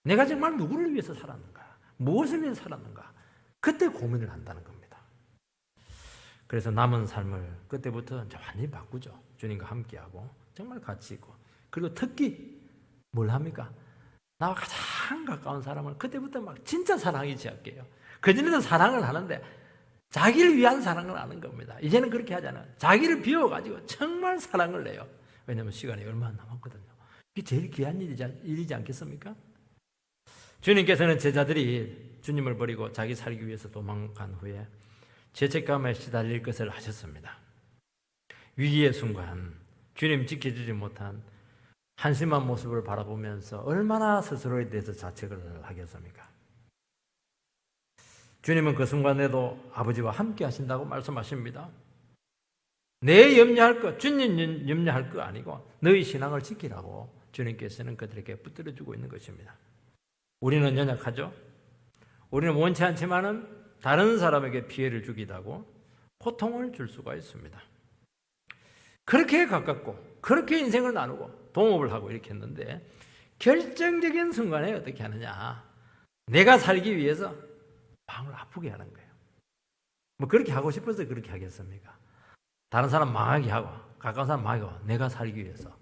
A: 내가 정말 누구를 위해서 살았는가? 무엇을 위해서 살았는가? 그때 고민을 한다는 겁니다. 그래서 남은 삶을 그때부터 완전히 바꾸죠. 주님과 함께하고 정말 가치 있고, 그리고 특히 뭘 합니까? 나와 가장 가까운 사람을 그때부터 막 진짜 사랑하기 시작해요. 그전에도 사랑을 하는데 자기를 위한 사랑을 하는 겁니다. 이제는 그렇게 하잖아요. 자기를 비워가지고 정말 사랑을 내요. 왜냐하면 시간이 얼마 안 남았거든요. 이게 제일 귀한 일이지 않겠습니까? 주님께서는 제자들이 주님을 버리고 자기 살기 위해서 도망간 후에 죄책감에 시달릴 것을 아셨습니다. 위기의 순간 주님 지켜주지 못한 한심한 모습을 바라보면서 얼마나 스스로에 대해서 자책을 하겠습니까? 주님은 그 순간에도 아버지와 함께 하신다고 말씀하십니다. 내 염려할 것, 주님 염려할 것 아니고 너희 신앙을 지키라고 주님께서는 그들에게 붙들어주고 있는 것입니다. 우리는 연약하죠. 우리는 원치 않지만은 다른 사람에게 피해를 주기도 하고 고통을 줄 수가 있습니다. 그렇게 가깝고 그렇게 인생을 나누고 동업을 하고 이렇게 했는데 결정적인 순간에 어떻게 하느냐? 내가 살기 위해서 마음을 아프게 하는 거예요. 그렇게 하고 싶어서 그렇게 하겠습니까? 다른 사람 망하게 하고 가까운 사람 망하게 하고 내가 살기 위해서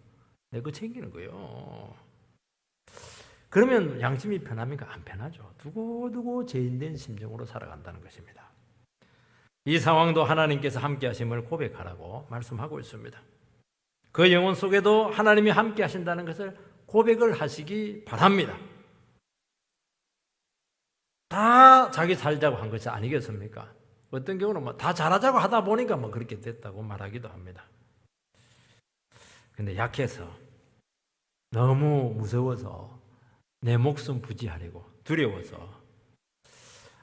A: 내 거 챙기는 거예요. 그러면 양심이 편합니까? 안 편하죠. 두고두고 죄인된 심정으로 살아간다는 것입니다. 이 상황도 하나님께서 함께 하심을 고백하라고 말씀하고 있습니다. 그 영혼 속에도 하나님이 함께 하신다는 것을 고백을 하시기 바랍니다. 다 자기 살자고 한 것이 아니겠습니까? 어떤 경우는 다 잘하자고 하다 보니까 그렇게 됐다고 말하기도 합니다. 근데 약해서 너무 무서워서 내 목숨 부지하려고 두려워서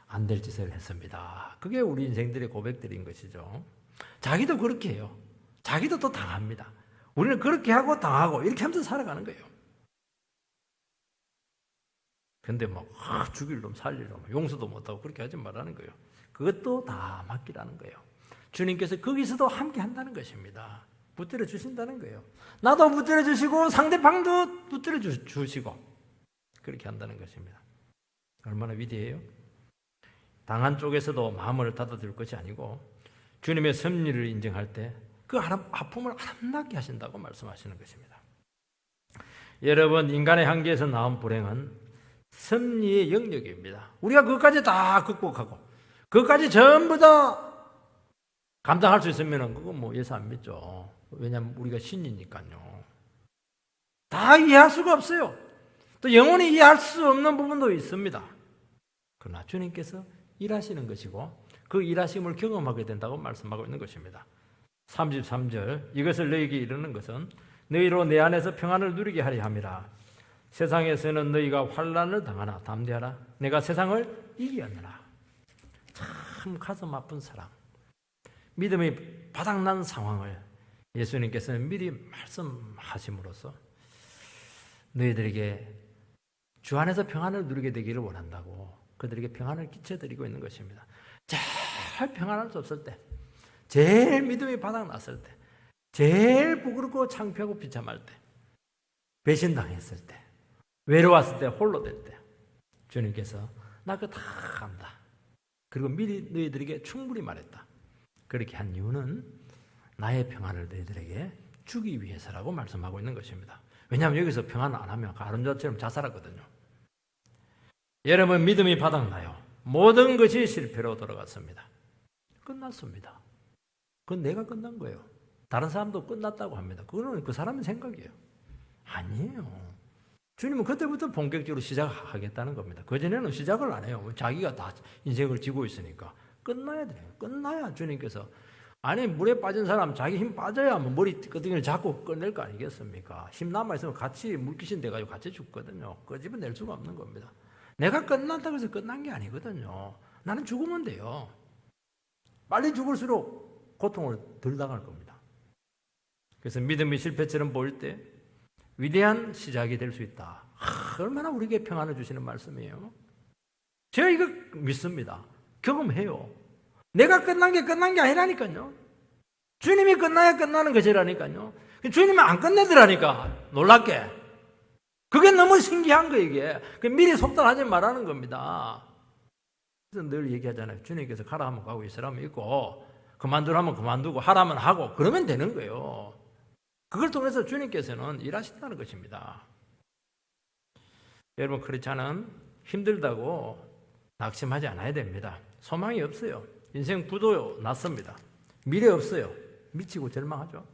A: 안 될 짓을 했습니다. 그게 우리 인생들의 고백들인 것이죠. 자기도 그렇게 해요. 자기도 또 당합니다. 우리는 그렇게 하고 당하고 이렇게 하면서 살아가는 거예요. 근데 죽일 놈 살릴 놈 용서도 못하고 그렇게 하지 말라는 거예요. 그것도 다 맡기라는 거예요. 주님께서 거기서도 함께 한다는 것입니다. 붙들어 주신다는 거예요. 나도 붙들어 주시고 상대방도 붙들어 주시고 그렇게 한다는 것입니다. 얼마나 위대해요? 당한 쪽에서도 마음을 닫아둘 것이 아니고 주님의 섭리를 인정할 때 그 아픔을 아름답게 하신다고 말씀하시는 것입니다. 여러분, 인간의 한계에서 나온 불행은 섭리의 영역입니다. 우리가 그것까지 다 극복하고 그것까지 전부 다 감당할 수 있으면 그거 예수 안 믿죠. 왜냐하면 우리가 신이니까요. 다 이해할 수가 없어요. 또 영원히 이해할 수 없는 부분도 있습니다. 그러나 주님께서 일하시는 것이고 그 일하심을 경험하게 된다고 말씀하고 있는 것입니다. 33절 이것을 너희에게 이르는 것은 너희로 내 안에서 평안을 누리게 하려 함이라. 세상에서는 너희가 환난을 당하나 담대하라. 내가 세상을 이기었느라. 참 가슴 아픈 사랑. 믿음이 바닥난 상황을 예수님께서는 미리 말씀하심으로써 너희들에게 주 안에서 평안을 누리게 되기를 원한다고 그들에게 평안을 끼쳐드리고 있는 것입니다. 제일 평안할 수 없을 때, 제일 믿음이 바닥났을 때, 제일 부끄럽고 창피하고 비참할 때, 배신당했을 때, 외로웠을 때, 홀로 될 때 주님께서 나 그거 다 안다. 그리고 미리 너희들에게 충분히 말했다. 그렇게 한 이유는 나의 평안을 너희들에게 주기 위해서라고 말씀하고 있는 것입니다. 왜냐하면 여기서 평안을 안 하면 가늠자처럼 자살하거든요. 여러분 믿음이 바닥나요. 모든 것이 실패로 돌아갔습니다. 끝났습니다. 그건 내가 끝난 거예요. 다른 사람도 끝났다고 합니다. 그거는 그 사람의 생각이에요. 아니에요. 주님은 그때부터 본격적으로 시작하겠다는 겁니다. 그전에는 시작을 안 해요. 자기가 다 인생을 지고 있으니까. 끝나야 돼요. 끝나야 주님께서 아니 물에 빠진 사람 자기 힘 빠져야 머리 끄덩이를 잡고 꺼낼 거 아니겠습니까? 힘 남아있으면 같이 물귀신 돼가지고 같이 죽거든요. 끄집어낼 수가 없는 겁니다. 내가 끝난다고 해서 끝난 게 아니거든요. 나는 죽으면 돼요. 빨리 죽을수록 고통을 덜 당할 겁니다. 그래서 믿음이 실패처럼 보일 때 위대한 시작이 될 수 있다. 얼마나 우리에게 평안을 주시는 말씀이에요. 제가 이거 믿습니다. 경험해요. 내가 끝난 게 아니라니까요. 주님이 끝나야 끝나는 것이라니까요. 주님이 안 끝내더라니까 놀랍게. 그게 너무 신기한 거 이게. 미리 속단하지 말라는 겁니다. 그래서 늘 얘기하잖아요. 주님께서 가라 하면 가고 있으라면 있고 그만두라 하면 그만두고 하라면 하고 그러면 되는 거예요. 그걸 통해서 주님께서는 일하신다는 것입니다. 여러분 크리스찬은 힘들다고 낙심하지 않아야 됩니다. 소망이 없어요. 인생 부도 났습니다. 미래 없어요. 미치고 절망하죠.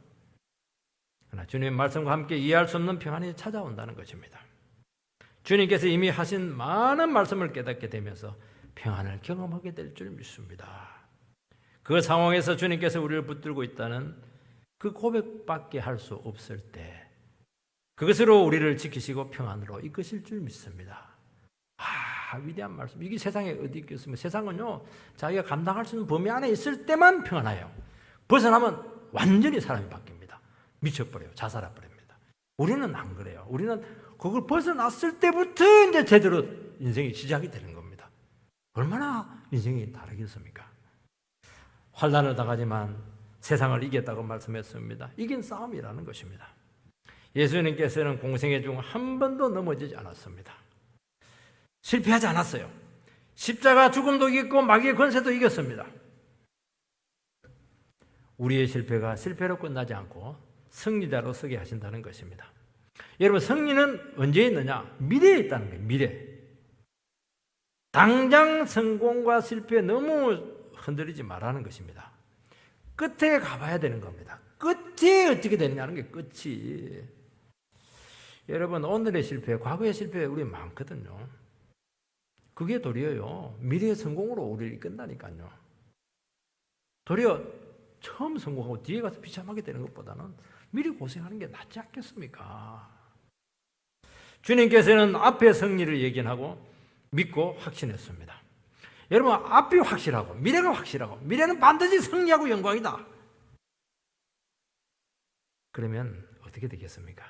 A: 그러나 주님의 말씀과 함께 이해할 수 없는 평안이 찾아온다는 것입니다. 주님께서 이미 하신 많은 말씀을 깨닫게 되면서 평안을 경험하게 될 줄 믿습니다. 그 상황에서 주님께서 우리를 붙들고 있다는 그 고백밖에 할 수 없을 때 그것으로 우리를 지키시고 평안으로 이끄실 줄 믿습니다. 위대한 말씀. 이게 세상에 어디 있겠습니까? 세상은요 자기가 감당할 수 있는 범위 안에 있을 때만 평안해요. 벗어나면 완전히 사람이 바뀝니다. 미쳐버려요. 자살해버립니다. 우리는 안 그래요. 우리는 그걸 벗어났을 때부터 이제 제대로 인생이 시작이 되는 겁니다. 얼마나 인생이 다르겠습니까? 환난을 당하지만 세상을 이겼다고 말씀했습니다. 이긴 싸움이라는 것입니다. 예수님께서는 공생애 중 한 번도 넘어지지 않았습니다. 실패하지 않았어요. 십자가 죽음도 이겼고 마귀의 권세도 이겼습니다. 우리의 실패가 실패로 끝나지 않고 승리자로 서게 하신다는 것입니다. 여러분 승리는 언제 있느냐? 미래에 있다는 거예요. 미래. 당장 성공과 실패에 너무 흔들리지 말라는 것입니다. 끝에 가봐야 되는 겁니다. 끝이 어떻게 되느냐는 게 끝이. 여러분 오늘의 실패, 과거의 실패 우리 많거든요. 그게 도리어요. 미래의 성공으로 우리를 이끈다니까요. 도리어 처음 성공하고 뒤에 가서 비참하게 되는 것보다는 미리 고생하는 게 낫지 않겠습니까? 주님께서는 앞의 승리를 예견하고 믿고 확신했습니다. 여러분 앞이 확실하고 미래가 확실하고 미래는 반드시 승리하고 영광이다. 그러면 어떻게 되겠습니까?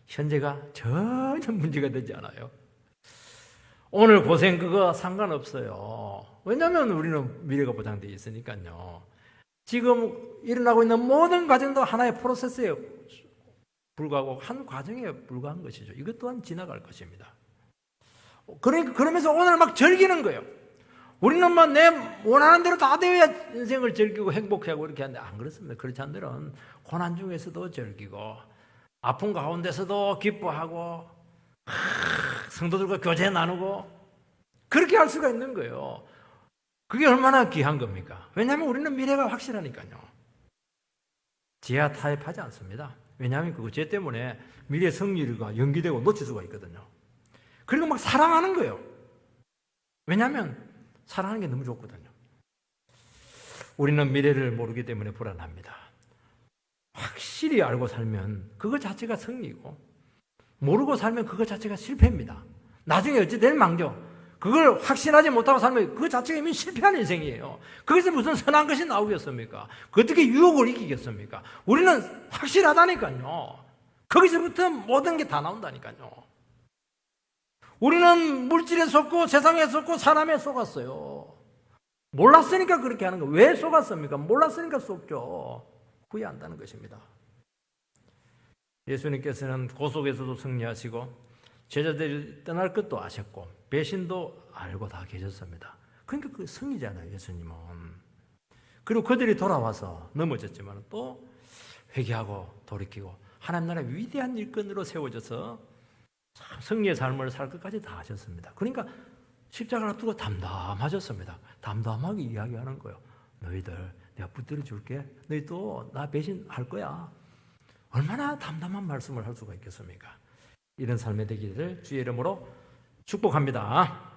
A: 현재가 전혀 문제가 되지 않아요. 오늘 고생 그거 상관없어요. 왜냐하면 우리는 미래가 보장되어 있으니까요. 지금 일어나고 있는 모든 과정도 하나의 프로세스에 불과하고 한 과정에 불과한 것이죠. 이것 또한 지나갈 것입니다. 그러면서 오늘 막 즐기는 거예요. 우리는 막 내 원하는 대로 다 되어야 인생을 즐기고 행복해하고 이렇게 하는데 안 그렇습니다. 그렇지 않은 데는 고난 중에서도 즐기고 아픔 가운데서도 기뻐하고 성도들과 교제 나누고 그렇게 할 수가 있는 거예요. 그게 얼마나 귀한 겁니까? 왜냐하면 우리는 미래가 확실하니까요. 지하 타협하지 않습니다. 왜냐하면 그 죄 때문에 미래 승리가 연기되고 놓칠 수가 있거든요. 그리고 막 사랑하는 거예요. 왜냐하면 사랑하는 게 너무 좋거든요. 우리는 미래를 모르기 때문에 불안합니다. 확실히 알고 살면 그거 자체가 승리고 모르고 살면 그거 자체가 실패입니다. 나중에 어찌 될 망정 그걸 확신하지 못하고 살면 그 자체가 이미 실패한 인생이에요. 거기서 무슨 선한 것이 나오겠습니까? 어떻게 유혹을 이기겠습니까? 우리는 확실하다니까요. 거기서부터 모든 게 다 나온다니까요. 우리는 물질에 속고 세상에 속고 사람에 속았어요. 몰랐으니까 그렇게 하는 거예요. 왜 속았습니까? 몰랐으니까 속죠. 후회한다는 것입니다. 예수님께서는 그 속에서도 승리하시고 제자들이 떠날 것도 아셨고 배신도 알고 다 계셨습니다. 그러니까 그 승리잖아요. 예수님은. 그리고 그들이 돌아와서 넘어졌지만 또 회개하고 돌이키고 하나님 나라의 위대한 일꾼으로 세워져서 참 승리의 삶을 살 것까지 다 하셨습니다. 그러니까 십자가를 두고 담담하셨습니다. 담담하게 이야기하는 거예요. 너희들 내가 붙들어 줄게. 너희 또 나 배신할 거야. 얼마나 담담한 말씀을 할 수가 있겠습니까? 이런 삶의 되기를 주의 이름으로 축복합니다.